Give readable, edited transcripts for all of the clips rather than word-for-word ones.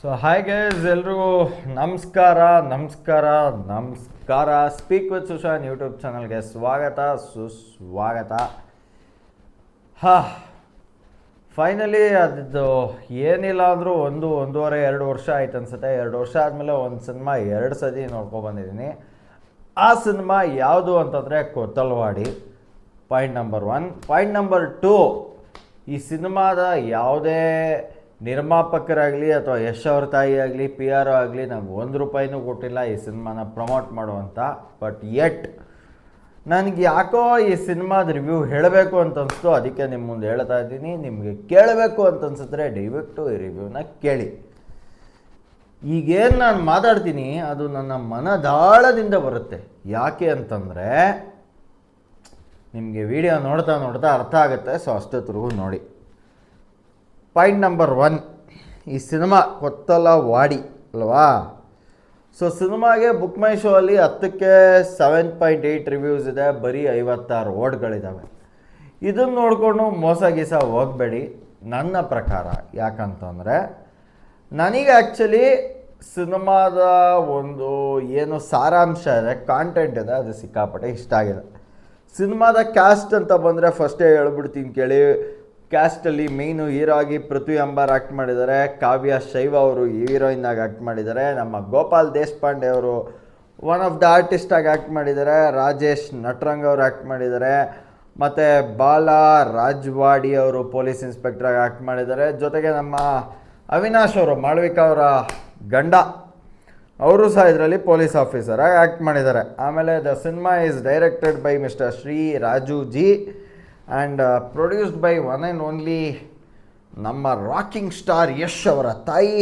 So hi guys, ಎಲ್ರಿಗೂ ನಮಸ್ಕಾರ. Speak with Sushant YouTube ಚಾನಲ್ಗೆ ಸುಸ್ವಾಗತ. ಫೈನಲಿ ಅದು ಏನಿಲ್ಲ ಅಂದರೂ ಒಂದೂವರೆ 2 ವರ್ಷ ಆಯ್ತು ಅನ್ಸುತ್ತೆ. 2 ವರ್ಷ ಆದಮೇಲೆ ಒಂದು ಸಿನಿಮಾ 2 ಸತಿ ನೋಡ್ಕೊಬಂದಿದ್ದೀನಿ. ಆ ಸಿನಿಮಾ ಯಾವುದು ಅಂತಂದರೆ Kothalavadi. Point number 1. Point number 2, ಈ ಸಿನಿಮಾದ ಯಾವುದೇ ನಿರ್ಮಾಪಕರಾಗಲಿ ಅಥವಾ ಯಶ್ ಅವ್ರ ತಾಯಿ ಆಗಲಿ PR ಆಗಲಿ ನಮ್ಗೆ ₹1 ಕೊಟ್ಟಿಲ್ಲ ಈ ಸಿನಿಮಾನ ಪ್ರಮೋಟ್ ಮಾಡುವಂಥ. ಬಟ್ ನನಗೆ ಯಾಕೋ ಈ ಸಿನಿಮಾದ ರಿವ್ಯೂ ಹೇಳಬೇಕು ಅಂತ ಅನಿಸ್ತು. ಅದಕ್ಕೆ ನಿಮ್ಮ ಮುಂದೆ ಹೇಳ್ತಾ ಇದ್ದೀನಿ. ನಿಮಗೆ ಕೇಳಬೇಕು ಅಂತ ಅನ್ಸಿದ್ರೆ ದಯವಿಟ್ಟು ಈ ರಿವ್ಯೂನ ಕೇಳಿ. ಈಗೇನು ನಾನು ಮಾತಾಡ್ತೀನಿ ಅದು ನನ್ನ ಮನದಾಳದಿಂದ ಬರುತ್ತೆ. ಯಾಕೆ ಅಂತಂದರೆ ನಿಮಗೆ ವಿಡಿಯೋ ನೋಡ್ತಾ ಅರ್ಥ ಆಗುತ್ತೆ. ಸೊ ಅಷ್ಟೊತ್ತರೆಗೂ ನೋಡಿ. ಪಾಯಿಂಟ್ ನಂಬರ್ 1, ಈ ಸಿನಿಮಾ ಕೊತ್ತಲವಾಡಿ ಅಲ್ವಾ? ಸೊ ಸಿನಿಮಾಗೆ ಬುಕ್ ಮೈ ಶೋ ಅಲ್ಲಿ 10ಕ್ಕೆ 7.8 ರಿವ್ಯೂಸ್ ಇದೆ. ಬರೀ 56 ಓಟ್ಗಳಿದ್ದಾವೆ. ಇದನ್ನು ನೋಡಿಕೊಂಡು ಮೋಸ ಹೋಗಬೇಡಿ ನನ್ನ ಪ್ರಕಾರ. ಯಾಕಂತಂದರೆ ನನಗೆ ಆ್ಯಕ್ಚುಲಿ ಸಿನಿಮಾದ ಒಂದು ಏನು ಸಾರಾಂಶ ಇದೆ, ಕಾಂಟೆಂಟ್ ಇದೆ, ಅದು ಸಿಕ್ಕಾಪಟ್ಟೆ ಇಷ್ಟ ಆಗಿದೆ. ಸಿನಿಮಾದ ಕ್ಯಾಸ್ಟ್ ಅಂತ ಬಂದರೆ ಫಸ್ಟೇ ಹೇಳ್ಬಿಡ್ತೀನಿ ಕೇಳಿ. ಕ್ಯಾಸ್ಟಲ್ಲಿ ಮೇಯ್ನು ಹೀರೋ ಆಗಿ ಪೃಥ್ವಿ ಅಂಬಾರ್ ಆ್ಯಕ್ಟ್ ಮಾಡಿದ್ದಾರೆ. ಕಾವ್ಯ ಶೈವ ಅವರು ಹೀರೋಯಿನ್ ಆಗಿ ಆ್ಯಕ್ಟ್ ಮಾಡಿದ್ದಾರೆ. ನಮ್ಮ ಗೋಪಾಲ್ ದೇಶಪಾಂಡೆ ಅವರು ಒನ್ ಆಫ್ ದ ಆರ್ಟಿಸ್ಟಾಗಿ ಆ್ಯಕ್ಟ್ ಮಾಡಿದ್ದಾರೆ. ರಾಜೇಶ್ ನಟರಂಗ್ ಅವರು ಆ್ಯಕ್ಟ್ ಮಾಡಿದ್ದಾರೆ. ಮತ್ತು ಬಾಲಾ ರಾಜ್ವಾಡಿ ಅವರು ಪೊಲೀಸ್ ಇನ್ಸ್ಪೆಕ್ಟ್ರಾಗಿ ಆ್ಯಕ್ಟ್ ಮಾಡಿದ್ದಾರೆ. ಜೊತೆಗೆ ನಮ್ಮ ಅವಿನಾಶ್ ಅವರು, ಮಾಳವಿಕಾ ಅವರ ಗಂಡ, ಅವರು ಸಹ ಇದರಲ್ಲಿ ಪೊಲೀಸ್ ಆಫೀಸರಾಗಿ ಆ್ಯಕ್ಟ್ ಮಾಡಿದ್ದಾರೆ. ಆಮೇಲೆ the cinema is directed by mister Shri Raju G and produced by one and only ನಮ್ಮ ರಾಕಿಂಗ್ ಸ್ಟಾರ್ ಯಶ್ ಅವರ ತಾಯಿ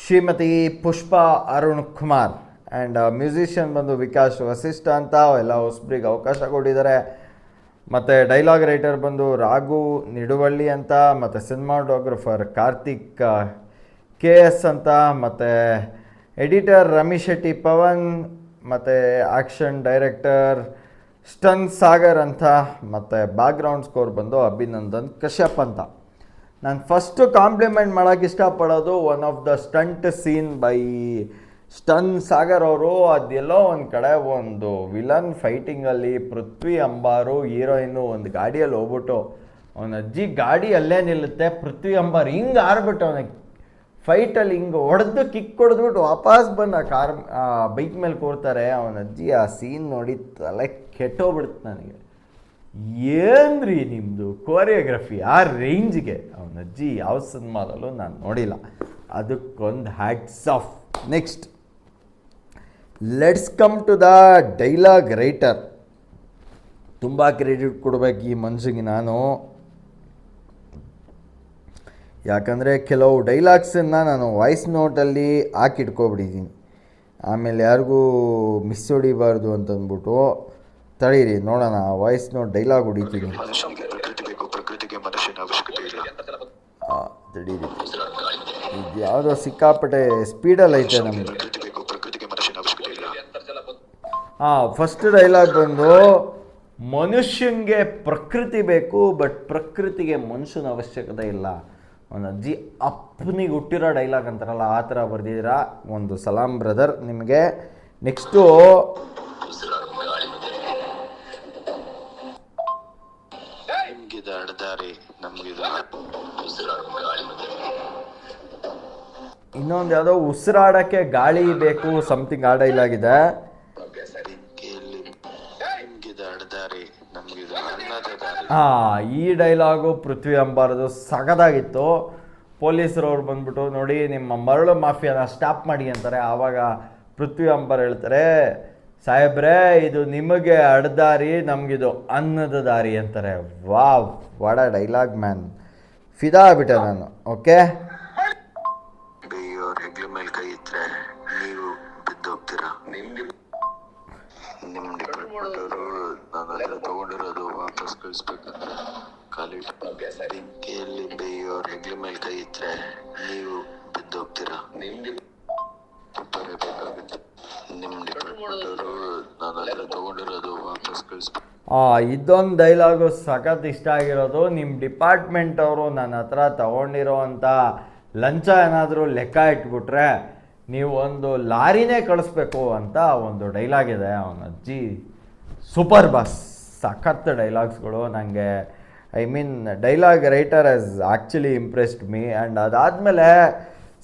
ಶ್ರೀಮತಿ ಪುಷ್ಪಾ ಅರುಣ್ ಕುಮಾರ್. ಆ್ಯಂಡ್ ಮ್ಯೂಸಿಷಿಯನ್ ಬಂದು ವಿಕಾಸ್ ವಸಿಷ್ಠ ಅಂತ ಎಲ್ಲ ಹೊಸಬ್ರಿಗೆ ಅವಕಾಶ ಕೊಟ್ಟಿದ್ದಾರೆ. ಮತ್ತು ಡೈಲಾಗ್ ರೈಟರ್ ಬಂದು ರಾಘು ನಿಡುವಳ್ಳಿ ಅಂತ, ಮತ್ತು ಸಿನಿಮಾಟೋಗ್ರಫರ್ ಕಾರ್ತಿಕ್ KS ಅಂತ, ಮತ್ತು ಎಡಿಟರ್ ರಮೇಶ್ ಶೆಟ್ಟಿ ಪವನ್, ಮತ್ತು ಆ್ಯಕ್ಷನ್ ಡೈರೆಕ್ಟರ್ ಸ್ಟನ್ ಸಾಗರ್ ಅಂತ, ಮತ್ತು ಬ್ಯಾಕ್ಗ್ರೌಂಡ್ ಸ್ಕೋರ್ ಬಂದು ಅಭಿನಂದನ್ ಕಶ್ಯಪ್ ಅಂತ. ನಾನು ಫಸ್ಟು ಕಾಂಪ್ಲಿಮೆಂಟ್ ಮಾಡೋಕ್ಕೆ ಇಷ್ಟಪಡೋದು one of the stunt scene by stun Sagar ಅವರು. ಅದೆಲ್ಲೋ ಒಂದು ಕಡೆ ಒಂದು ವಿಲನ್ ಫೈಟಿಂಗಲ್ಲಿ ಪೃಥ್ವಿ ಅಂಬಾರು ಹೀರೋಯಿನ್ನು ಒಂದು ಗಾಡಿಯಲ್ಲಿ ಹೋಗ್ಬಿಟ್ಟು ಅವನ ಅಜ್ಜಿ ಗಾಡಿ ಅಲ್ಲೇ ನಿಲ್ಲುತ್ತೆ. ಪೃಥ್ವಿ ಅಂಬಾರ್ ಹಿಂಗೆ ಆರ್ಬಿಟ್ಟು ಅವನಿಗೆ ಫೈಟಲ್ಲಿ ಹಿಂಗೆ ಹೊಡೆದು ಕಿಕ್ ಹೊಡೆದ್ಬಿಟ್ಟು ವಾಪಸ್ ಬಂದು ಆ ಬೈಕ್ ಮೇಲೆ ಕೂರ್ತಾರೆ. ಅವನ ಅಜ್ಜಿ ಆ ಸೀನ್ ನೋಡಿ ತಲೆ ಕೆಟ್ಟೋಗ್ಬಿಡುತ್ತೆ ನನಗೆ. ಏನ್ರಿ ನಿಮ್ಮದು ಕೋರಿಯೋಗ್ರಫಿ ಆ ರೇಂಜ್ಗೆ? ಅವನ ಅಜ್ಜಿ ಯಾವ ಸಿನಿಮಾದಲ್ಲೂ ನಾನು ನೋಡಿಲ್ಲ. ಅದಕ್ಕೊಂದು hats off. Next let's come to the dialogue writer. ತುಂಬ ಕ್ರೆಡಿಟ್ ಕೊಡಬೇಕು ಈ ಮನುಷ್ಯಗೆ ನಾನು. ಯಾಕಂದರೆ ಕೆಲವು ಡೈಲಾಗ್ಸನ್ನು ನಾನು ವಾಯ್ಸ್ ನೋಟಲ್ಲಿ ಹಾಕಿಟ್ಕೊಬಿಟ್ಟಿದ್ದೀನಿ. ಆಮೇಲೆ ಯಾರಿಗೂ ಮಿಸ್ ಹೊಡಿಬಾರ್ದು ಅಂತಂದ್ಬಿಟ್ಟು ತಡೀರಿ ನೋಡೋಣ. ವಾಯ್ಸ್ ನೋಟ್ ಡೈಲಾಗ್ ಹೊಡಿತೀನಿ. ತಡೀರಿ, ಇದು ಯಾವುದೋ ಸಿಕ್ಕಾಪಟ್ಟೆ ಸ್ಪೀಡಲ್ಲಿ ಐತೆ ನಮಗೆ. ಫಸ್ಟ್ ಡೈಲಾಗ್ ಬಂದು ಮನುಷ್ಯನಿಗೆ ಪ್ರಕೃತಿ ಬೇಕು, ಬಟ್ ಪ್ರಕೃತಿಗೆ ಮನುಷ್ಯನ ಅವಶ್ಯಕತೆ ಇಲ್ಲ. ಒಂದು ಅಜ್ಜಿ ಅಪ್ಪನಿಗೆ ಹುಟ್ಟಿರೋ ಡೈಲಾಗ್ ಅಂತಾರಲ್ಲ, ಆ ಥರ ಬರೆದಿದ್ದೀರಾ. ಒಂದು ಸಲಾಂ ಬ್ರದರ್ ನಿಮಗೆ. ನೆಕ್ಸ್ಟು ಇನ್ನೊಂದು ಯಾವುದೋ ಉಸಿರಾಡೋಕ್ಕೆ ಗಾಳಿ ಬೇಕು ಸಮಥಿಂಗ್ ಆ ಡೈಲಾಗ್ ಇದೆ. ಈ ಡೈಲಾಗು ಪೃಥ್ವಿ ಅಂಬಾರ್ದು ಸಖತ್ತಾಗಿತ್ತು. ಪೊಲೀಸರವ್ರು ಬಂದ್ಬಿಟ್ಟು ನೋಡಿ ನಿಮ್ಮ ಮರಳು ಮಾಫಿಯಾನ ಸ್ಟಾಪ್ ಮಾಡಿ ಅಂತಾರೆ. ಆವಾಗ ಪೃಥ್ವಿ ಅಂಬಾರ್ ಹೇಳ್ತಾರೆ, ಸಾಹೇಬ್ರೆ ಇದು ನಿಮಗೆ ಅಡ್ದಾರಿ, ನಮಗಿದು ಅನ್ನದ ದಾರಿ ಅಂತಾರೆ. Wow, what a dialogue man. ಫಿದಾ ಆಗ್ಬಿಟ್ಟೆ ನಾನು. ಓಕೆ, ತಗೊಂಡಿರೋದು ವಾಪಸ್ ಕಳಿಸ್ಬೇಕಂತ ಬೆಂಕಿಯಲ್ಲಿ ಬೇಯೋರ್ ಹೆಗ್ಲ ಮೇಲೆ ಕೈ ಇಟ್ರೆ ನೀವು ಬಿದ್ದೋಗ್ತೀರಾ. ನಿಮ್ ಡಿಪಾರ್ಟ್ಮೆಂಟ್ ನಾನು ತಗೊಂಡಿರೋದು ವಾಪಸ್ ಕಳಿಸ್ಬೇಕು. ಇದೊಂದು ಡೈಲಾಗು ಸಖತ್ ಇಷ್ಟ ಆಗಿರೋದು. ನಿಮ್ಮ ಡಿಪಾರ್ಟ್ಮೆಂಟ್ ಅವರು ನನ್ನ ಹತ್ರ ತೊಗೊಂಡಿರೋ ಅಂಥ ಲಂಚ ಏನಾದರೂ ಲೆಕ್ಕ ಇಟ್ಬಿಟ್ರೆ ನೀವು ಒಂದು ಲಾರಿನೇ ಕಳಿಸ್ಬೇಕು ಅಂತ ಒಂದು ಡೈಲಾಗ್ ಇದೆ. ಅವನ ಅಜ್ಜಿ ಸೂಪರ್ ಬಾಸ್, ಸಖತ್ ಡೈಲಾಗ್ಸ್ಗಳು. ನನಗೆ I mean dialogue writer as actually impressed me. And ಅದಾದಮೇಲೆ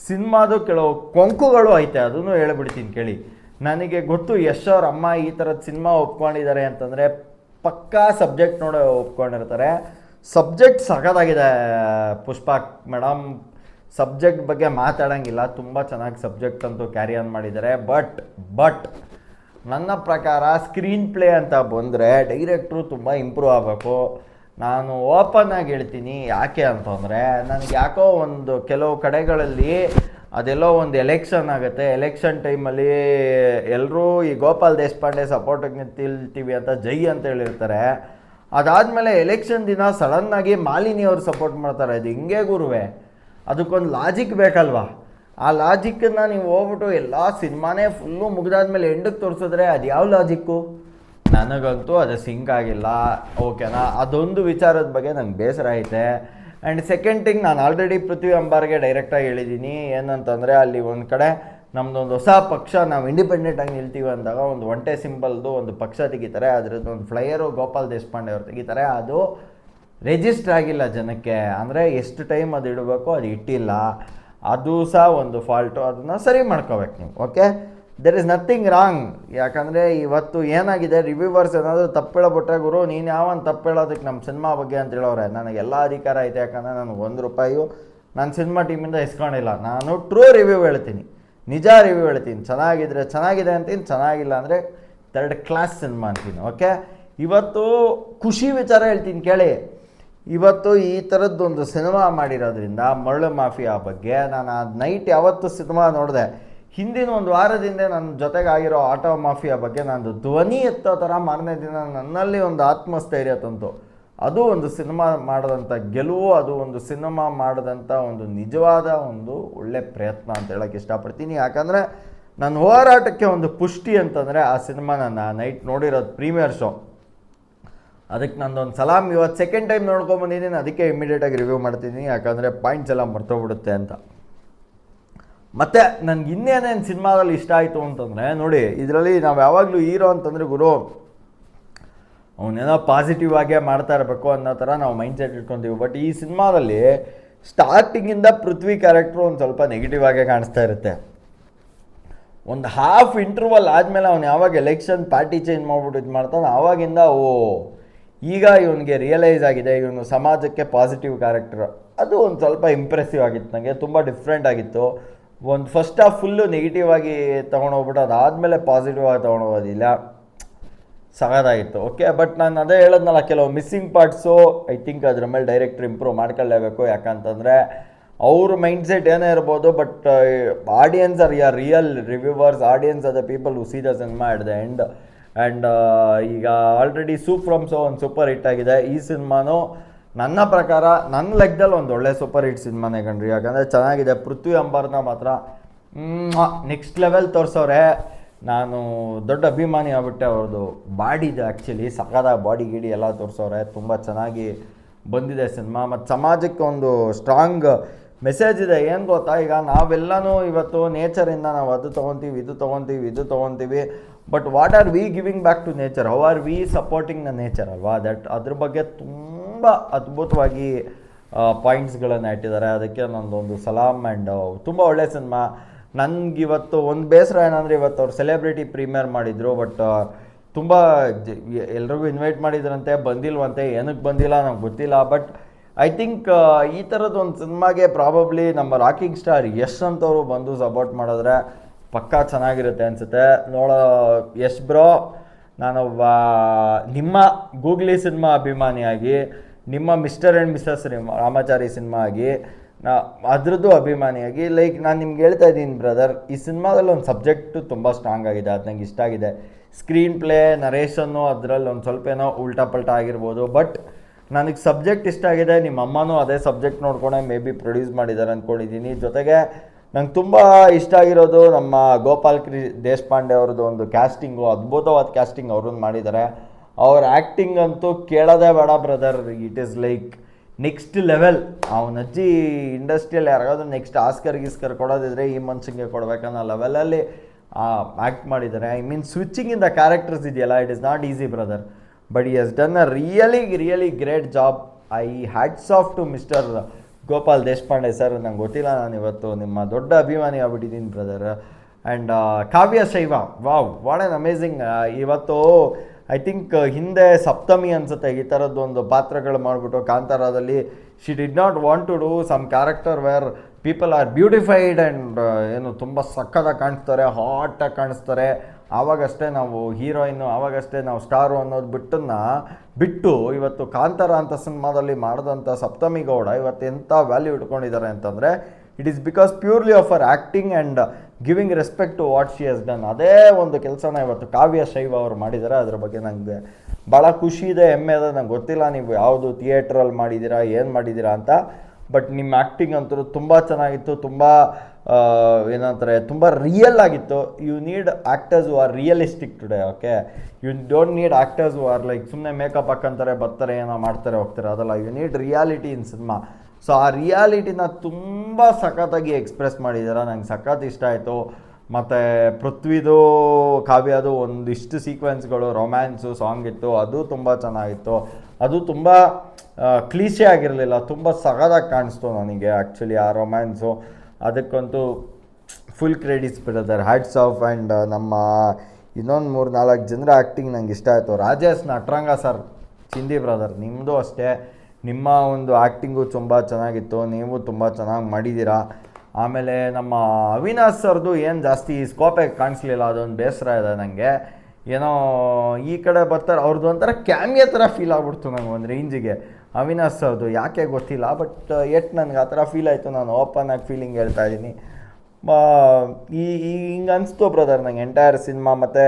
ಸಿನಿಮಾದು ಕೆಲವು ಕೊಂಕುಗಳು ಐತೆ, ಅದನ್ನು ಹೇಳ್ಬಿಡ್ತೀನಿ ಕೇಳಿ. ನನಗೆ ಗೊತ್ತು ಯಶ್ ಅವ್ರ ಅಮ್ಮ ಈ ಥರದ ಸಿನಿಮಾ ಒಪ್ಕೊಂಡಿದ್ದಾರೆ ಅಂತಂದರೆ ಪಕ್ಕಾ ಸಬ್ಜೆಕ್ಟ್ ನೋಡಿ ಒಪ್ಕೊಂಡಿರ್ತಾರೆ. ಸಬ್ಜೆಕ್ಟ್ ಸಖತ್ತಾಗಿದೆ ಪುಷ್ಪಾ ಮೇಡಮ್, ಸಬ್ಜೆಕ್ಟ್ ಬಗ್ಗೆ ಮಾತಾಡೋಂಗಿಲ್ಲ, ತುಂಬ ಚೆನ್ನಾಗಿ ಸಬ್ಜೆಕ್ಟ್ ಅಂತೂ ಕ್ಯಾರಿ ಆನ್ ಮಾಡಿದ್ದಾರೆ. ಬಟ್ ನನ್ನ ಪ್ರಕಾರ ಸ್ಕ್ರೀನ್ ಪ್ಲೇ ಅಂತ ಬಂದರೆ ಡೈರೆಕ್ಟ್ರು ತುಂಬ ಇಂಪ್ರೂವ್ ಆಗಬೇಕು. ನಾನು ಓಪನ್ ಆಗಿ ಹೇಳ್ತೀನಿ, ಯಾಕೆ ಅಂತಂದರೆ ನನಗೆ ಯಾಕೋ ಒಂದು ಕೆಲವು ಕಡೆಗಳಲ್ಲಿ ಅದೆಲ್ಲೋ ಒಂದು ಎಲೆಕ್ಷನ್ ಆಗುತ್ತೆ, ಎಲೆಕ್ಷನ್ ಟೈಮಲ್ಲಿ ಎಲ್ಲರೂ ಈ ಗೋಪಾಲ್ ದೇಶಪಾಂಡೆ ಸಪೋರ್ಟಿಗೆ ನಿಂತಿಲ್ತೀವಿ ಅಂತ ಜೈ ಅಂತ ಹೇಳಿರ್ತಾರೆ. ಅದಾದಮೇಲೆ ಎಲೆಕ್ಷನ್ ದಿನ ಸಡನ್ನಾಗಿ ಮಾಲಿನಿ ಅವ್ರು ಸಪೋರ್ಟ್ ಮಾಡ್ತಾರೆ. ಅದು ಹಿಂಗೆ ಗುರುವೆ, ಅದಕ್ಕೊಂದು ಲಾಜಿಕ್ ಬೇಕಲ್ವಾ? ಆ ಲಾಜಿಕ್ಕನ್ನು ನೀವು ಹೋಗ್ಬಿಟ್ಟು ಎಲ್ಲ ಸಿನಿಮಾನೇ ಫುಲ್ಲು ಮುಗಿದಾದ್ಮೇಲೆ ಎಂಡಕ್ಕೆ ತೋರಿಸಿದ್ರೆ ಅದು ಯಾವ ಲಾಜಿಕ್ಕು? ನನಗಂತೂ ಅದು ಸಿಂಕ್ ಆಗಿಲ್ಲ. ಓಕೆನಾ, ಅದೊಂದು ವಿಚಾರದ ಬಗ್ಗೆ ನಂಗೆ ಬೇಸರ ಐತೆ. ಆ್ಯಂಡ್ ಸೆಕೆಂಡ್ ಥಿಂಗ್, ನಾನು ಆಲ್ರೆಡಿ ಪೃಥ್ವಿ ಅಂಬಾರ್ಗೆ ಡೈರೆಕ್ಟಾಗಿ ಹೇಳಿದ್ದೀನಿ ಏನಂತಂದರೆ, ಅಲ್ಲಿ ಒಂದು ಕಡೆ ನಮ್ಮದೊಂದು ಹೊಸ ಪಕ್ಷ, ನಾವು ಇಂಡಿಪೆಂಡೆಂಟಾಗಿ ನಿಲ್ತೀವಿ ಅಂದಾಗ ಒಂದು ಒಂಟೆ ಸಿಂಬಲ್ದು ಒಂದು ಪಕ್ಷ ತೆಗಿತಾರೆ, ಅದರದ್ದು ಒಂದು ಫ್ಲೈಯರು ಗೋಪಾಲ್ ದೇಶಪಾಂಡೆ ಅವ್ರು ತೆಗಿತಾರೆ. ಅದು ರಿಜಿಸ್ಟರ್ ಆಗಿಲ್ಲ ಜನಕ್ಕೆ, ಅಂದರೆ ಎಷ್ಟು ಟೈಮ್ ಅದು ಇಡಬೇಕು ಅದು ಇಟ್ಟಿಲ್ಲ. ಅದು ಸಹ ಒಂದು ಫಾಲ್ಟು, ಅದನ್ನು ಸರಿ ಮಾಡ್ಕೋಬೇಕು ನೀವು. Okay, there is nothing wrong. ಯಾಕಂದರೆ ಇವತ್ತು ಏನಾಗಿದೆ, ರಿವ್ಯೂವರ್ಸ್ ಏನಾದರೂ ತಪ್ಪು ಹೇಳಬಿಟ್ರೆ, ಗುರು ನೀನು ಯಾವನ್ ತಪ್ಪು ಹೇಳೋದಕ್ಕೆ ನಮ್ಮ ಸಿನಿಮಾ ಬಗ್ಗೆ ಅಂತ ಹೇಳೋರೆ. ನನಗೆಲ್ಲ ಅಧಿಕಾರ ಐತೆ, ಯಾಕಂದರೆ ನನಗೆ ₹1 ನಾನು ಸಿನಿಮಾ ಟೀಮಿಂದ ಇಸ್ಕೊಂಡಿಲ್ಲ. ನಾನು ಟ್ರೂ ರಿವ್ಯೂ ಹೇಳ್ತೀನಿ, ನಿಜ ರಿವ್ಯೂ ಹೇಳ್ತೀನಿ. ಚೆನ್ನಾಗಿದ್ರೆ ಚೆನ್ನಾಗಿದೆ ಅಂತೀನಿ, ಚೆನ್ನಾಗಿಲ್ಲ ಅಂದರೆ ಥರ್ಡ್ ಕ್ಲಾಸ್ ಸಿನಿಮಾ ಅಂತೀನಿ. ಓಕೆ, ಇವತ್ತು ಖುಷಿ ವಿಚಾರ ಹೇಳ್ತೀನಿ ಕೇಳಿ. ಇವತ್ತು ಈ ಥರದ್ದೊಂದು ಸಿನಿಮಾ ಮಾಡಿರೋದ್ರಿಂದ ಮರಳು ಮಾಫಿಯಾ ಬಗ್ಗೆ ನಾನು ಆ ನೈಟ್ ಯಾವತ್ತು ಸಿನಿಮಾ ನೋಡಿದೆ, ಹಿಂದಿನ ಒಂದು ವಾರದಿಂದ ನನ್ನ ಜೊತೆಗಾಗಿರೋ ಆಟೋ ಮಾಫಿಯಾ ಬಗ್ಗೆ ನಾನು ಧ್ವನಿ ಎತ್ತೋ ಥರ ಮಾರನೇ ದಿನ ನನ್ನಲ್ಲಿ ಒಂದು ಆತ್ಮಸ್ಥೈರ್ಯ ತಂತು. ಅದು ಒಂದು ಸಿನಿಮಾ ಮಾಡಿದಂಥ ಗೆಲುವು, ಅದು ಒಂದು ಸಿನಿಮಾ ಮಾಡಿದಂಥ ಒಂದು ನಿಜವಾದ ಒಂದು ಒಳ್ಳೆ ಪ್ರಯತ್ನ ಅಂತ ಹೇಳೋಕ್ಕೆ ಇಷ್ಟಪಡ್ತೀನಿ. ಯಾಕಂದರೆ ನನ್ನ ಹೋರಾಟಕ್ಕೆ ಒಂದು ಪುಷ್ಟಿ ಅಂತಂದರೆ ಆ ಸಿನಿಮಾ ನಾನು ನೈಟ್ ನೋಡಿರೋದು ಪ್ರೀಮಿಯರ್ ಶೋ. ಅದಕ್ಕೆ ನಂದೊಂದು ಸಲಾಮ್. ಇವತ್ತು ಸೆಕೆಂಡ್ ಟೈಮ್ ನೋಡ್ಕೊಂಬಂದಿದ್ದೀನಿ, ಅದಕ್ಕೆ ಇಮಿಡಿಯೇಟಾಗಿ ರಿವ್ಯೂ ಮಾಡ್ತಿದ್ದೀನಿ, ಯಾಕಂದರೆ ಪಾಯಿಂಟ್ಸ್ ಎಲ್ಲ ಮರ್ತೋಗ್ಬಿಡುತ್ತೆ ಅಂತ. ಮತ್ತು ನನಗೆ ಇನ್ನೇನೇನು ಸಿನಿಮಾದಲ್ಲಿ ಇಷ್ಟ ಆಯಿತು ಅಂತಂದರೆ, ನೋಡಿ ಇದರಲ್ಲಿ ನಾವು ಯಾವಾಗಲೂ ಹೀರೋ ಅಂತಂದರೆ ಗುರು ಅವನೇನೋ ಪಾಸಿಟಿವ್ ಆಗೇ ಮಾಡ್ತಾ ಇರಬೇಕು ಅನ್ನೋ ಥರ ನಾವು ಮೈಂಡ್ಸೆಟ್ ಇಟ್ಕೊತೀವಿ. ಬಟ್ ಈ ಸಿನಿಮಾದಲ್ಲಿ ಸ್ಟಾರ್ಟಿಂಗಿಂದ ಪೃಥ್ವಿ ಕ್ಯಾರೆಕ್ಟ್ರು ಒಂದು ಸ್ವಲ್ಪ ನೆಗೆಟಿವ್ ಆಗೇ ಕಾಣಿಸ್ತಾ ಇರುತ್ತೆ. ಒಂದು ಹಾಫ್ ಇಂಟರ್ವಲ್ ಆದಮೇಲೆ ಅವ್ನು ಯಾವಾಗ ಎಲೆಕ್ಷನ್ ಪಾರ್ಟಿ ಚೇಂಜ್ ಮಾಡ್ಬಿಟ್ಟು ಇದು ಮಾಡ್ತಾನೆ, ಆವಾಗಿಂದ ಈಗ ಇವನಿಗೆ ರಿಯಲೈಸ್ ಆಗಿದೆ ಇವನು ಸಮಾಜಕ್ಕೆ ಪಾಸಿಟಿವ್ ಕ್ಯಾರೆಕ್ಟರ್. ಅದು ಒಂದು ಸ್ವಲ್ಪ ಇಂಪ್ರೆಸಿವ್ ಆಗಿತ್ತು, ನನಗೆ ತುಂಬ ಡಿಫ್ರೆಂಟ್ ಆಗಿತ್ತು. ಒಂದು ಫಸ್ಟ್ ಹಾಫ್ ಫುಲ್ಲು ನೆಗೆಟಿವ್ ಆಗಿ ತೊಗೊಂಡೋಗ್ಬಿಟ್ಟು ಅದಾದಮೇಲೆ ಪಾಸಿಟಿವ್ ಆಗಿ ತೊಗೊಂಡೋಗೋದಿಲ್ಲ, ಸಗದಾಗಿತ್ತು. ಓಕೆ, ಬಟ್ ನಾನು ಅದೇ ಹೇಳೋದ್ನಲ್ಲ, ಕೆಲವು ಮಿಸ್ಸಿಂಗ್ ಪಾರ್ಟ್ಸು ಐ ಥಿಂಕ್ ಅದ್ರ ಮೇಲೆ ಡೈರೆಕ್ಟ್ರ್ ಇಂಪ್ರೂವ್ ಮಾಡ್ಕೊಳ್ಳೇಬೇಕು. ಯಾಕಂತಂದರೆ ಅವ್ರ ಮೈಂಡ್ಸೆಟ್ ಏನೇ ಇರ್ಬೋದು, but audience are real reviewers, audience are the people who see the cinema at the end. And ಈಗ ಆಲ್ರೆಡಿ ಸೂಪರ್ ಒಂದು ಸೂಪರ್ ಹಿಟ್ ಆಗಿದೆ. ಈ ಸಿನಿಮಾನು ನನ್ನ ಪ್ರಕಾರ ನನ್ನ ಲೆಕ್ಕದಲ್ಲಿ ಒಂದು ಒಳ್ಳೆ ಸೂಪರ್ ಹಿಟ್ ಸಿನಿಮಾನೇ ಕಣ್ರಿ. ಯಾಕಂದರೆ ಚೆನ್ನಾಗಿದೆ. ಪೃಥ್ವಿ ಅಂಬಾರ್ನ ಮಾತ್ರ ನೆಕ್ಸ್ಟ್ ಲೆವೆಲ್ ತೋರಿಸೋರೆ. ನಾನು ದೊಡ್ಡ ಅಭಿಮಾನಿ ಆಗ್ಬಿಟ್ಟೆ. ಅವ್ರದ್ದು ಬಾಡಿದು ಆ್ಯಕ್ಚುಲಿ ಸಖದ ಬಾಡಿ ಗಿಡಿ ಎಲ್ಲ ತೋರಿಸೋರೆ, ತುಂಬ ಚೆನ್ನಾಗಿ ಬಂದಿದೆ ಸಿನಿಮಾ. ಮತ್ತು ಸಮಾಜಕ್ಕೆ ಒಂದು ಸ್ಟ್ರಾಂಗ್ ಮೆಸೇಜ್ ಇದೆ. ಏನು ಗೊತ್ತಾ, ಈಗ ನಾವೆಲ್ಲನೂ ಇವತ್ತು ನೇಚರಿಂದ ನಾವು ಅದು ತೊಗೊತೀವಿ, ಇದು ತೊಗೊತೀವಿ, but what are we giving back to nature? How are we supporting the nature ಅಲ್ವಾ? ಅದ್ರ ಬಗ್ಗೆ ತುಂಬ ಅದ್ಭುತವಾಗಿ ಪಾಯಿಂಟ್ಸ್ಗಳನ್ನು ಇಟ್ಟಿದ್ದಾರೆ. ಅದಕ್ಕೆ ನನ್ನದೊಂದು ಸಲಾಮ್. ಆ್ಯಂಡ್ ತುಂಬ ಒಳ್ಳೆ ಸಿನಿಮಾ. ನನಗಿವತ್ತು ಒಂದು ಬೇಸರ ಏನಂದರೆ, ಇವತ್ತು ಅವ್ರು ಸೆಲೆಬ್ರಿಟಿ ಪ್ರೀಮಿಯರ್ ಮಾಡಿದರು, ಬಟ್ ತುಂಬ ಎಲ್ರಿಗೂ ಇನ್ವೈಟ್ ಮಾಡಿದ್ರಂತೆ, ಬಂದಿಲ್ವಂತೆ. ಏನಕ್ಕೆ ಬಂದಿಲ್ಲ ನಂಗೆ ಗೊತ್ತಿಲ್ಲ. ಬಟ್ ಐ ಥಿಂಕ್ ಈ ಥರದ್ದೊಂದು ಸಿನಿಮಾಗೆ ಪ್ರಾಬಬ್ಲಿ ನಮ್ಮ ರಾಕಿಂಗ್ ಸ್ಟಾರ್ ಯಶ್ ಅಂತವರು ಬಂದು ಸಪೋರ್ಟ್ ಮಾಡಿದ್ರೆ ಪಕ್ಕಾ ಚೆನ್ನಾಗಿರುತ್ತೆ ಅನಿಸುತ್ತೆ. ಯಶ್ ಬ್ರೋ, ನಾನೊಬ್ಬ ನಿಮ್ಮ ಗೂಗ್ಲಿ ಸಿನಿಮಾ ಅಭಿಮಾನಿಯಾಗಿ, ನಿಮ್ಮ mister and Mrs Ramachari cinema ಆಗಿ, ಅದ್ರದ್ದು ಅಭಿಮಾನಿಯಾಗಿ, ಲೈಕ್ ನಾನು ನಿಮ್ಗೆ ಹೇಳ್ತಾ ಇದ್ದೀನಿ ಬ್ರದರ್, ಈ ಸಿನಿಮಾದಲ್ಲಿ ಒಂದು ಸಬ್ಜೆಕ್ಟು ತುಂಬ ಸ್ಟ್ರಾಂಗ್ ಆಗಿದೆ, ಅದು ನಂಗೆ ಇಷ್ಟ ಆಗಿದೆ. ಸ್ಕ್ರೀನ್ ಪ್ಲೇ, ನರೇಷನ್ನು ಅದರಲ್ಲಿ ಒಂದು ಸ್ವಲ್ಪ ಏನೋ ಉಲ್ಟಾ ಪಲ್ಟಾ ಆಗಿರ್ಬೋದು, ಬಟ್ ನನಗೆ ಸಬ್ಜೆಕ್ಟ್ ಇಷ್ಟ ಆಗಿದೆ. ನಿಮ್ಮ ಅಮ್ಮನೂ ಅದೇ ಸಬ್ಜೆಕ್ಟ್ ನೋಡ್ಕೊಂಡೆ ಮೇ ಬಿ ಪ್ರೊಡ್ಯೂಸ್ ಮಾಡಿದ್ದಾರೆ ಅಂದ್ಕೊಂಡಿದ್ದೀನಿ. ಜೊತೆಗೆ ನಂಗೆ ತುಂಬ ಇಷ್ಟ ಆಗಿರೋದು ನಮ್ಮ ಗೋಪಾಲ್ ದೇಶಪಾಂಡೆ ಅವ್ರದ್ದು ಒಂದು ಕ್ಯಾಸ್ಟಿಂಗು, ಅದ್ಭುತವಾದ ಕ್ಯಾಸ್ಟಿಂಗ್ ಅವ್ರನ್ನ ಮಾಡಿದ್ದಾರೆ. ಅವ್ರ ಆ್ಯಕ್ಟಿಂಗ್ ಅಂತೂ ಕೇಳೋದೇ ಬೇಡ brother. It is like next level. ಅವನ ಅಜ್ಜಿ ಇಂಡಸ್ಟ್ರಿಯಲ್ಲಿ ಯಾರಿಗಾದ್ರೂ ನೆಕ್ಸ್ಟ್ ಆಸ್ಕರ್ ಕೊಡೋದಿದ್ರೆ ಈ ಮನ್ಸಿಗೆ ಕೊಡ್ಬೇಕನ್ನೋ ಲೆವೆಲಲ್ಲಿ ಆ್ಯಕ್ಟ್ ಮಾಡಿದ್ದಾರೆ. I mean switching in the characters ಇದೆಯಲ್ಲ, it is not easy brother, but he has done a really great job. I hats off to mister Gopal Deshpande sir. ನಂಗೆ ಗೊತ್ತಿಲ್ಲ, ನಾನು ಇವತ್ತು ನಿಮ್ಮ ದೊಡ್ಡ ಅಭಿಮಾನಿ ಆಗ್ಬಿಟ್ಟಿದ್ದೀನಿ brother. And Kavya Shaiva, wow, what an amazing. ಇವತ್ತು I think ಹಿಂದೆ ಸಪ್ತಮಿ ಅನಿಸುತ್ತೆ ಈ ಥರದ್ದು ಒಂದು ಪಾತ್ರಗಳು ಮಾಡಿಬಿಟ್ಟು ಕಾಂತಾರದಲ್ಲಿ she did not want to do some character where people are beautified and ಏನು ತುಂಬ ಸಕ್ಕತ್ತಾಗಿ ಕಾಣಿಸ್ತಾರೆ, ಹಾಟಾಗಿ ಕಾಣಿಸ್ತಾರೆ. ಆವಾಗಷ್ಟೇ ನಾವು ಹೀರೋಯಿನ್ನು, ಆವಾಗಷ್ಟೇ ನಾವು ಸ್ಟಾರು ಅನ್ನೋದು ಬಿಟ್ಟು ಇವತ್ತು ಕಾಂತಾರ ಅಂತ ಸಿನಿಮಾದಲ್ಲಿ ಮಾಡಿದಂಥ ಸಪ್ತಮಿ ಗೌಡ ಇವತ್ತು ಎಂಥ ವ್ಯಾಲ್ಯೂ ಇಟ್ಕೊಂಡಿದ್ದಾರೆ ಅಂತಂದರೆ it is because purely of ಅವರ್ acting and giving respect to what she has done. ಅದೇ ಒಂದು ಕೆಲಸನ ಇವತ್ತು ಕಾವ್ಯ ಶೈವ ಅವರು ಮಾಡಿದ್ದಾರೆ. ಅದ್ರ ಬಗ್ಗೆ ನನಗೆ ಭಾಳ ಖುಷಿ ಇದೆ, ಹೆಮ್ಮೆ ಇದೆ. ನಂಗೆ ಗೊತ್ತಿಲ್ಲ ನೀವು ಯಾವುದು ಥಿಯೇಟ್ರಲ್ಲಿ ಮಾಡಿದ್ದೀರಾ, ಏನು ಮಾಡಿದ್ದೀರಾ ಅಂತ, ಬಟ್ ನಿಮ್ಮ ಆ್ಯಕ್ಟಿಂಗ್ ಅಂತೂ ತುಂಬ ಚೆನ್ನಾಗಿತ್ತು, ತುಂಬ ಏನಂತಾರೆ, ತುಂಬ ರಿಯಲ್ ಆಗಿತ್ತು. You need actors who are realistic today, okay? You don't need actors who are like ಸುಮ್ಮನೆ ಮೇಕಪ್ ಹಾಕ್ಕಂತಾರೆ, ಬರ್ತಾರೆ, ಏನೋ ಮಾಡ್ತಾರೆ, ಹೋಗ್ತಾರೆ, ಅದಲ್ಲ. You need reality in cinema. So ಆ ರಿಯಾಲಿಟಿನ ತುಂಬ ಸಖತ್ತಾಗಿ ಎಕ್ಸ್ಪ್ರೆಸ್ ಮಾಡಿದ್ದಾರೆ. ನಂಗೆ ಸಖತ್ ಇಷ್ಟ ಆಯಿತು. ಮತ್ತು ಪೃಥ್ವಿದು ಕಾವ್ಯದು ಒಂದಿಷ್ಟು ಸೀಕ್ವೆನ್ಸ್ಗಳು, ರೊಮ್ಯಾನ್ಸು ಸಾಂಗ್ ಇತ್ತು, ಅದು ತುಂಬ ಚೆನ್ನಾಗಿತ್ತು. ಅದು ತುಂಬ ಕ್ಲೀಶೆ ಆಗಿರಲಿಲ್ಲ, ತುಂಬ ಸಖತ್ತಾಗಿ ಕಾಣಿಸ್ತು ನನಗೆ ಆ್ಯಕ್ಚುಲಿ ಆ ರೊಮ್ಯಾನ್ಸು. ಅದಕ್ಕಂತೂ ಫುಲ್ ಕ್ರೆಡಿಟ್ಸ್ ಬಿಟ್ಟಿದ್ದಾರೆ, ಹ್ಯಾಟ್ಸ್ ಆಫ್. ಆ್ಯಂಡ್ ನಮ್ಮ ಇನ್ನೊಂದು 3-4 ಜನರ ಆ್ಯಕ್ಟಿಂಗ್ ನಂಗೆ ಇಷ್ಟ ಆಯಿತು. ರಾಜೇಶ್ ನಟ್ರಂಗ ಸರ್, ಚಿಂದಿ ಬ್ರದರ್, ನಿಮ್ಮದು ಅಷ್ಟೇ, ನಿಮ್ಮ ಒಂದು ಆ್ಯಕ್ಟಿಂಗು ತುಂಬ ಚೆನ್ನಾಗಿತ್ತು, ನೀವು ತುಂಬ ಚೆನ್ನಾಗಿ ಮಾಡಿದ್ದೀರಾ. ಆಮೇಲೆ ನಮ್ಮ ಅವಿನಾಶ್ ಸರ್ದು ಏನು ಜಾಸ್ತಿ ಸ್ಕೋಪೇ ಕಾಣಿಸ್ಲಿಲ್ಲ, ಅದೊಂದು ಬೇಸರ ಇದೆ ನನಗೆ. ಏನೋ ಈ ಕಡೆ ಬರ್ತಾರೆ, ಅವ್ರದ್ದು ಒಂಥರ ಕ್ಯಾಮಿಯೋ ಥರ ಫೀಲ್ ಆಗ್ಬಿಡ್ತು ನನಗೆ ಒಂದು ರೇಂಜಿಗೆ. ಅವಿನಾಶ್ ಸರ್ದು ಯಾಕೆ ಗೊತ್ತಿಲ್ಲ, ಬಟ್ ನನಗೆ ಆ ಥರ ಫೀಲ್ ಆಯಿತು. ನಾನು ಓಪನ್ ಆಗಿ ಫೀಲಿಂಗ್ ಹೇಳ್ತಾ ಇದ್ದೀನಿ. ಹಿಂಗೆ ಅನಿಸ್ತು ಬ್ರದರ್ ನಂಗೆ ಎಂಟೈರ್ ಸಿನಿಮಾ. ಮತ್ತು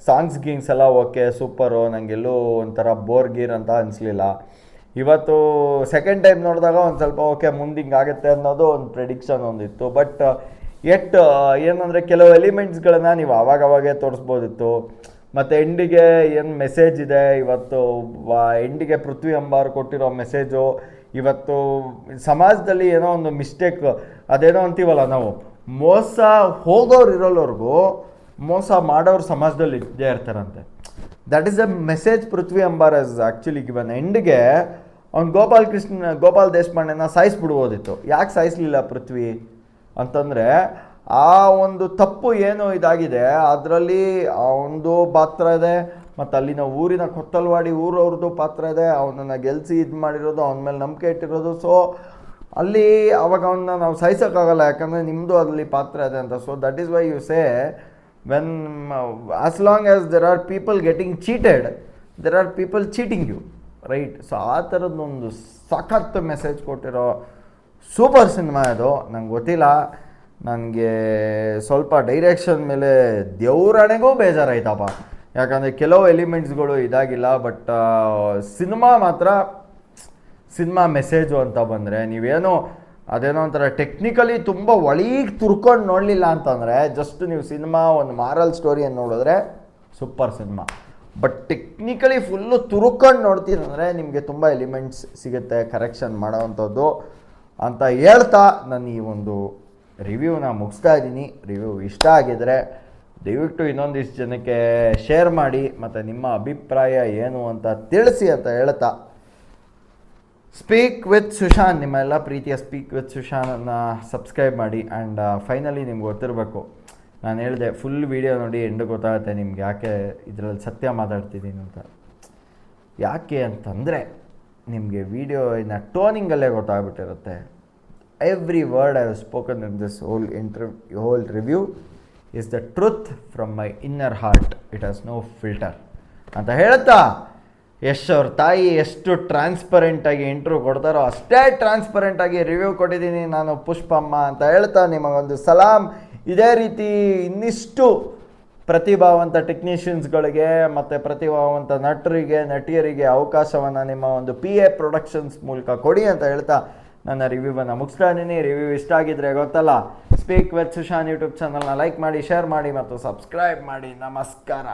ಸಾಂಗ್ಸ್ ಎಲ್ಲ ಓಕೆ, ಸೂಪರು, ನನಗೆಲ್ಲೂ ಒಂಥರ ಬೋರ್ ಅಂತ ಅನಿಸ್ಲಿಲ್ಲ. ಇವತ್ತು ಸೆಕೆಂಡ್ ಟೈಮ್ ನೋಡಿದಾಗ ಒಂದು ಸ್ವಲ್ಪ ಓಕೆ ಮುಂದೆ ಹಿಂಗಾಗುತ್ತೆ ಅನ್ನೋದು ಒಂದು ಪ್ರೆಡಿಕ್ಷನ್ ಒಂದಿತ್ತು. ಬಟ್ ಏನಂದರೆ ಕೆಲವು ಎಲಿಮೆಂಟ್ಸ್ಗಳನ್ನ ನೀವು ಆವಾಗವಾಗೇ ತೋರಿಸ್ಬೋದಿತ್ತು. ಮತ್ತು ಎಂಡಿಗೆ ಏನು ಮೆಸೇಜ್ ಇದೆ ಇವತ್ತು, ಎಂಡಿಗೆ ಪೃಥ್ವಿ ಅಂಬಾರ್ ಕೊಟ್ಟಿರೋ ಮೆಸೇಜು, ಇವತ್ತು ಸಮಾಜದಲ್ಲಿ ಏನೋ ಒಂದು ಮಿಸ್ಟೇಕ್, ಅದೇನೋ ಅಂತೀವಲ್ಲ ನಾವು, ಮೋಸ ಹೋಗೋರು ಇರೋಲ್ಲವ್ರಿಗೂ ಮೋಸ ಮಾಡೋರು ಸಮಾಜದಲ್ಲಿ ಇದ್ದೇ ಇರ್ತಾರಂತೆ. That is a message Prithvi Ambaar is actually given. ಎಂಡ್ಗೆ ಅವ್ನು ಗೋಪಾಲ್ ದೇಶಪಾಂಡೆನ ಸಾಯಿಸ್ಬಿಡ್ಬೋದಿತ್ತು. ಯಾಕೆ ಸಾಯಿಸಲಿಲ್ಲ ಪೃಥ್ವಿ ಅಂತಂದರೆ, ಆ ಒಂದು ತಪ್ಪು ಏನು ಇದಾಗಿದೆ ಅದರಲ್ಲಿ ಅವನದು ಪಾತ್ರ ಇದೆ, ಮತ್ತು ಅಲ್ಲಿನ ಊರಿನ ಕೊತ್ತಲ್ವಾಡಿ ಊರವ್ರದ್ದು ಪಾತ್ರ ಇದೆ. ಅವನನ್ನು ಗೆಲ್ಲಿಸಿ ಇದು ಮಾಡಿರೋದು, ಅವನ ಮೇಲೆ ನಂಬಿಕೆ ಇಟ್ಟಿರೋದು. ಸೊ ಅಲ್ಲಿ ಅವಾಗ ಅವನ್ನ ನಾವು ಸಾಯಿಸೋಕ್ಕಾಗಲ್ಲ, ಯಾಕಂದರೆ ನಿಮ್ಮದು ಅದರಲ್ಲಿ ಪಾತ್ರ ಇದೆ ಅಂತ. So that is why you say when as long as there are people getting cheated, there are people cheating you, right? So ಆ ಥರದ್ದೊಂದು ಸಖತ್ ಮೆಸೇಜ್ ಕೊಟ್ಟಿರೋ ಸೂಪರ್ ಸಿನಿಮಾ ಇದು. ನಂಗೆ ಗೊತ್ತಿಲ್ಲ, ನನಗೆ ಸ್ವಲ್ಪ ಡೈರೆಕ್ಷನ್ ಮೇಲೆ ದೇವ್ರಣೆಗೂ ಬೇಜಾರಾಯ್ತಪ್ಪ, ಯಾಕಂದರೆ ಕೆಲವು ಎಲಿಮೆಂಟ್ಸ್ಗಳು ಇದಾಗಿಲ್ಲ. ಬಟ್ ಸಿನಿಮಾ ಮೆಸೇಜು ಅಂತ ಬಂದರೆ ನೀವೇನೋ ಅದೇನೋ ಒಂಥರ ಟೆಕ್ನಿಕಲಿ ತುಂಬ ಒಳಗೆ ತುರ್ಕೊಂಡು ನೋಡಲಿಲ್ಲ ಅಂತಂದರೆ, ಜಸ್ಟ್ ನೀವು ಸಿನಿಮಾ ಒಂದು ಮಾರಲ್ ಸ್ಟೋರಿಯನ್ನು ನೋಡಿದ್ರೆ ಸೂಪರ್ ಸಿನಿಮಾ. ಬಟ್ ಟೆಕ್ನಿಕಲಿ ಫುಲ್ಲು ತುರ್ಕೊಂಡು ನೋಡ್ತೀರಂದರೆ ನಿಮಗೆ ತುಂಬ ಎಲಿಮೆಂಟ್ಸ್ ಸಿಗುತ್ತೆ ಕರೆಕ್ಷನ್ ಮಾಡೋವಂಥದ್ದು ಅಂತ ಹೇಳ್ತಾ ನಾನು ಈ ಒಂದು ರಿವ್ಯೂನ ಮುಗಿಸ್ತಾ ಇದ್ದೀನಿ. ರಿವ್ಯೂ ಇಷ್ಟ ಆಗಿದರೆ ದಯವಿಟ್ಟು ಇನ್ನೊಂದಿಷ್ಟು ಜನಕ್ಕೆ ಶೇರ್ ಮಾಡಿ, ಮತ್ತು ನಿಮ್ಮ ಅಭಿಪ್ರಾಯ ಏನು ಅಂತ ತಿಳಿಸಿ ಅಂತ ಹೇಳ್ತಾ, ಸ್ಪೀಕ್ ವಿತ್ ಸುಶಾಂತ್, ನಿಮ್ಮ ಎಲ್ಲ ಪ್ರೀತಿಯ ಸ್ಪೀಕ್ ವಿತ್ ಸುಶಾಂತನ್ನು ಸಬ್ಸ್ಕ್ರೈಬ್ ಮಾಡಿ. ಆ್ಯಂಡ್ ಫೈನಲಿ ನಿಮ್ಗೆ ಗೊತ್ತಿರಬೇಕು, ನಾನು ಹೇಳಿದೆ ಫುಲ್ ವೀಡಿಯೋ ನೋಡಿ ಎಂಡು ಗೊತ್ತಾಗುತ್ತೆ ನಿಮ್ಗೆ ಯಾಕೆ ಇದರಲ್ಲಿ ಸತ್ಯ ಮಾತಾಡ್ತಿದ್ದೀನಿ ಅಂತ. ಯಾಕೆ ಅಂತಂದರೆ ನಿಮಗೆ ವೀಡಿಯೋನ ಟೋನಿಂಗಲ್ಲೇ ಗೊತ್ತಾಗ್ಬಿಟ್ಟಿರುತ್ತೆ. Every word I have spoken in this whole review is the truth from my inner heart, it has no filter ಅಂತ ಹೇಳ್ತಾ, ಯಶ್ ಅವ್ರ ತಾಯಿ ಎಷ್ಟು ಟ್ರಾನ್ಸ್ಪರೆಂಟಾಗಿ ಇಂಟ್ರ್ಯೂ ಕೊಡ್ತಾರೋ ಅಷ್ಟೇ ಟ್ರಾನ್ಸ್ಪರೆಂಟಾಗಿ ರಿವ್ಯೂ ಕೊಟ್ಟಿದ್ದೀನಿ ನಾನು ಪುಷ್ಪಮ್ಮ ಅಂತ ಹೇಳ್ತಾ ನಿಮಗೊಂದು ಸಲಾಮ್. ಇದೇ ರೀತಿ ಇನ್ನಿಷ್ಟು ಪ್ರತಿಭಾವಂತ ಟೆಕ್ನಿಷಿಯನ್ಸ್ಗಳಿಗೆ ಮತ್ತು ಪ್ರತಿಭಾವಂತ ನಟಿಯರಿಗೆ ಅವಕಾಶವನ್ನು ನಿಮ್ಮ ಒಂದು PA ಪ್ರೊಡಕ್ಷನ್ಸ್ ಮೂಲಕ ಕೊಡಿ ಅಂತ ಹೇಳ್ತಾ ನನ್ನ ರಿವ್ಯೂವನ್ನು ಮುಗಿಸ್ತಾ ಇದ್ದೀನಿ. ರಿವ್ಯೂ ಇಷ್ಟ ಆಗಿದ್ದರೆ ಗೊತ್ತಲ್ಲ, ಸ್ಪೀಕ್ ವಿತ್ ಸುಶಾಂತ್ ಯೂಟ್ಯೂಬ್ ಚಾನಲ್ನ ಲೈಕ್ ಮಾಡಿ, ಶೇರ್ ಮಾಡಿ ಮತ್ತು ಸಬ್ಸ್ಕ್ರೈಬ್ ಮಾಡಿ. ನಮಸ್ಕಾರ.